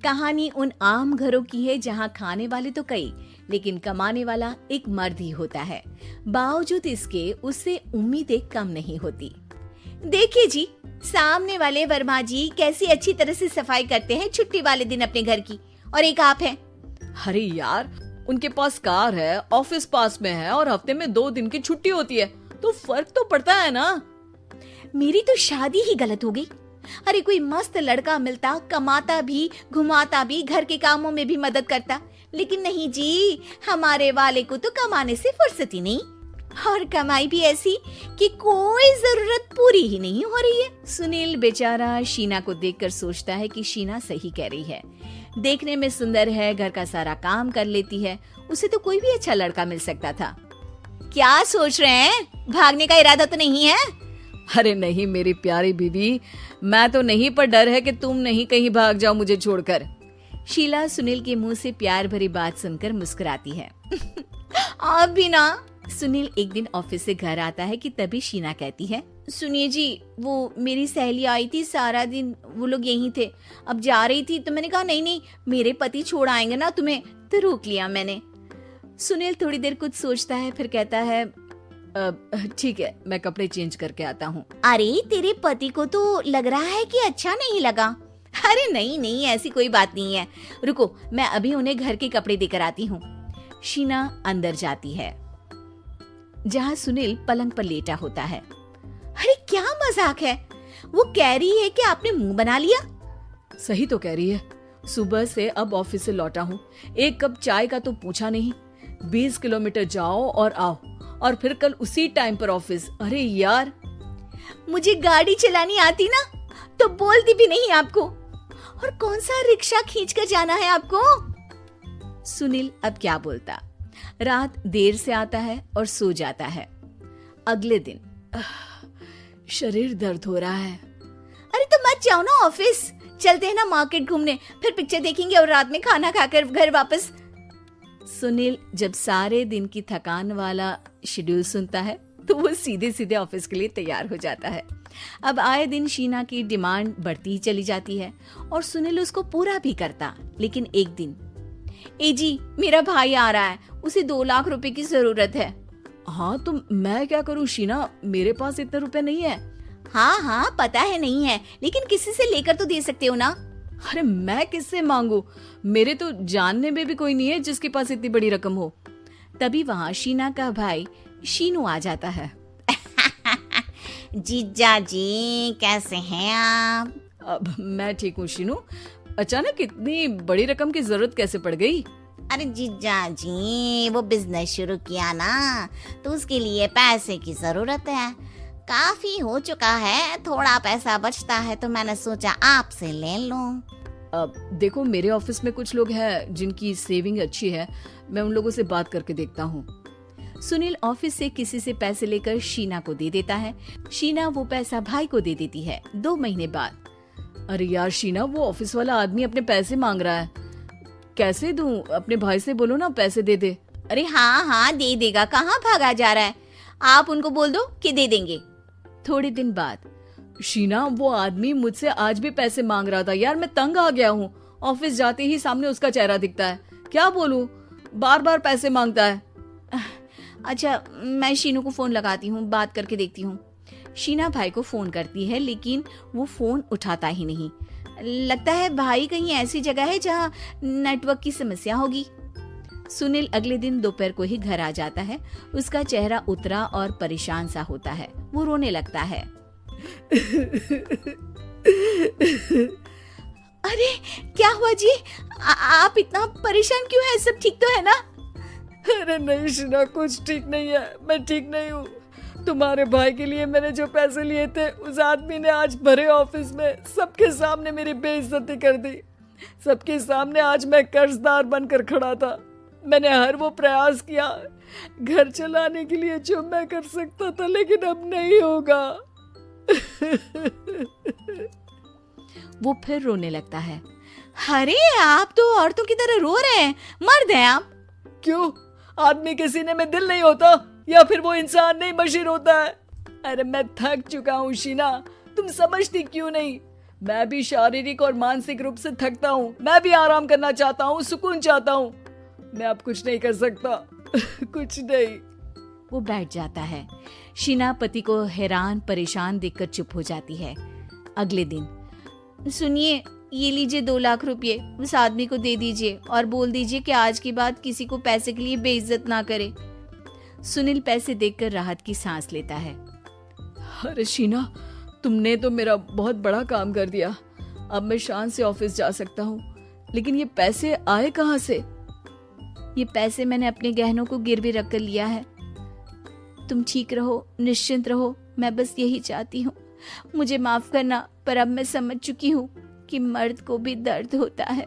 कहानी उन आम घरों की है जहां खाने वाले तो कई, लेकिन कमाने वाला एक मर्द ही होता है। बावजूद इसके उससे उम्मीदें कम नहीं होती। देखिए जी, सामने वाले वर्मा जी कैसी अच्छी तरह से सफाई करते हैं छुट्टी वाले दिन अपने घर की, और एक आप हैं। अरे यार, उनके पास कार है, ऑफिस पास में है और हफ्ते में 2 दिन की छुट्टी होती है, तो फर्क तो पड़ता है ना। मेरी तो शादी ही गलत हो गई। अरे कोई मस्त लड़का मिलता, कमाता भी, घुमाता भी, घर के कामों में भी मदद करता, लेकिन नहीं जी, हमारे वाले को तो कमाने से फुर्सत ही नहीं, और कमाई भी ऐसी कि कोई जरूरत पूरी ही नहीं हो रही है। सुनील बेचारा शीना को देखकर सोचता है कि शीना सही कह रही है। देखने में सुंदर है, घर का सारा काम कर लेती है, उसे तो कोई भी अच्छा लड़का मिल सकता था। क्या सोच रहे हैं? भागने का इरादा तो नहीं है? अरे नहीं मेरी प्यारी बीवी, मैं तो नहीं, पर डर है कि तुम नहीं कहीं भाग जाओ मुझे छोड़कर। शीला सुनील के मुंह से प्यार भरी बात सुनकर मुस्कुराती है। आप भी ना। सुनील एक दिन ऑफिस से घर आता है कि तभी शीना कहती है, सुनिए जी, वो मेरी सहेली आई थी, सारा दिन वो लोग यहीं थे, अब जा रही थी तो मैंने कहा नहीं, मेरे पति छोड़ आएंगे ना तुम्हें, तो रोक लिया मैंने। सुनील थोड़ी देर कुछ सोचता है, फिर कहता है, ठीक है, मैं कपड़े चेंज करके आता हूँ। अरे तेरे पति को तो लग रहा है कि अच्छा नहीं लगा। अरे नहीं, ऐसी कोई बात नहीं है, रुको मैं अभी उन्हें घर के कपड़े देकर आती हूँ। शीना अंदर जाती है जहाँ सुनील पलंग पर लेटा होता है। अरे क्या मजाक है, वो कह रही है कि आपने मुंह बना लिया। सही तो कह रही है, सुबह से अब ऑफिस से लौटा हूँ, एक कप चाय का तो पूछा नहीं, 20 किलोमीटर जाओ और आओ, और फिर कल उसी टाइम पर ऑफिस। अरे यार, मुझे गाड़ी चलानी आती ना तो बोलती भी नहीं आपको, और कौन सा रिक्शा खींच कर जाना है आपको। सुनील अब क्या बोलता। रात देर से आता है और सो जाता है। अगले दिन शरीर दर्द हो रहा है। अरे तो मत जाओ ना ऑफिस, चलते हैं ना मार्केट घूमने, फिर पिक्चर देखेंगे और रात में खाना खाकर घर वापस। सुनील जब सारे दिन की थकान वाला शेड्यूल सुनता है तो वो सीधे सीधे ऑफिस के लिए तैयार हो जाता है। अब आए दिन शीना की डिमांड बढ़ती ही चली जाती है और सुनील उसको पूरा भी करता। लेकिन एक दिन, ए जी, मेरा भाई आ रहा है, उसे 2 लाख रुपए की जरूरत है। हाँ तो मैं क्या करूँ शीना, मेरे पास इतने रुपए नहीं है। हाँ पता है नहीं है, लेकिन किसी से लेकर तो दे सकते हो ना। अरे मैं किससे मांगू, मेरे तो जानने में भी कोई नहीं है जिसके पास इतनी बड़ी रकम हो। तभी वहाँ शीना का भाई शीनू आ जाता है। जीजा जी कैसे हैं आप? अब मैं ठीक हूँ शीनू, अचानक इतनी बड़ी रकम की जरूरत कैसे पड़ गई? अरे जीजा जी, वो बिजनेस शुरू किया ना, तो उसके लिए पैसे की जरूरत है। काफी हो चुका है, थोड़ा पैसा बचता है तो मैंने सोचा आपसे ले लूं। अब देखो, मेरे ऑफिस में कुछ लोग हैं जिनकी सेविंग अच्छी है, मैं उन लोगों से बात करके देखता हूँ। सुनील ऑफिस से किसी से पैसे लेकर शीना को दे देता है। शीना वो पैसा भाई को दे देती है। 2 महीने बाद। अरे यार शीना, वो ऑफिस वाला आदमी अपने पैसे मांग रहा है, कैसे दूं? अपने भाई से बोलो ना पैसे दे दे। अरे हाँ दे देगा, कहाँ भागा जा रहा है, आप उनको बोल दो कि दे देंगे। थोड़े दिन बाद, शीना, वो आदमी मुझसे आज भी पैसे मांग रहा था यार, मैं तंग आ गया हूँ। ऑफिस जाते ही सामने उसका चेहरा दिखता है, क्या बोलूं, बार बार पैसे मांगता है। अच्छा, मैं शीनू को फोन लगाती हूँ, बात करके देखती हूँ। शीना भाई को फोन करती है, लेकिन वो फोन उठाता ही नहीं। लगता है भाई कहीं ऐसी जगह है जहाँ नेटवर्क की समस्या होगी। सुनील अगले दिन दोपहर को ही घर आ जाता है। उसका चेहरा उतरा और परेशान सा होता है। वो रोने लगता है। अरे क्या हुआ जी, आप इतना परेशान क्यों हैं? सब ठीक तो है ना? अरे नहीं शीना, कुछ ठीक नहीं है, मैं ठीक नहीं हूँ। तुम्हारे भाई के लिए मैंने जो पैसे लिए थे, उस आदमी ने आज भरे ऑफिस में सबके सामने मेरी बेइज्जती कर दी। सबके सामने आज मैं कर्जदार बनकर खड़ा था। मैंने हर वो प्रयास किया घर चलाने के लिए जो मैं कर सकता था, लेकिन अब नहीं होगा। वो फिर रोने लगता है। अरे आप तो औरतों की तरह रो रहे हैं, मर्द हैं आप। क्यों, आदमी के सीने में दिल नहीं होता, या फिर वो इंसान नहीं मशीन होता है? अरे मैं थक चुका हूँ शीना, तुम समझती क्यों नहीं? मैं भी शारीरिक और मानसिक रूप से थकता हूँ, मैं भी आराम करना चाहता हूँ, सुकून चाहता हूँ। मैं अब कुछ नहीं कर सकता। कुछ नहीं। वो बैठ जाता है। शीना पति को हैरान परेशान देखकर चुप हो जाती है। अगले दिन, सुनिए, ये लीजिए 2 लाख रुपए, उस आदमी को दे दीजिए और बोल दीजिए कि आज के बाद किसी को पैसे के लिए बेइज्जत ना करे। सुनील पैसे देखकर राहत की सांस लेता है। अरे शीना, तुमने तो मेरा बहुत बड़ा काम कर दिया। अब मैं शान से ऑफिस जा सकता हूँ, लेकिन ये पैसे आए कहाँ से? ये पैसे मैंने अपने गहनों को गिरवी रख कर लिया है। तुम ठीक रहो, निश्चिंत रहो, मैं बस यही चाहती हूँ। मुझे माफ करना, पर अब मैं समझ चुकी हूँ कि मर्द को भी दर्द होता है।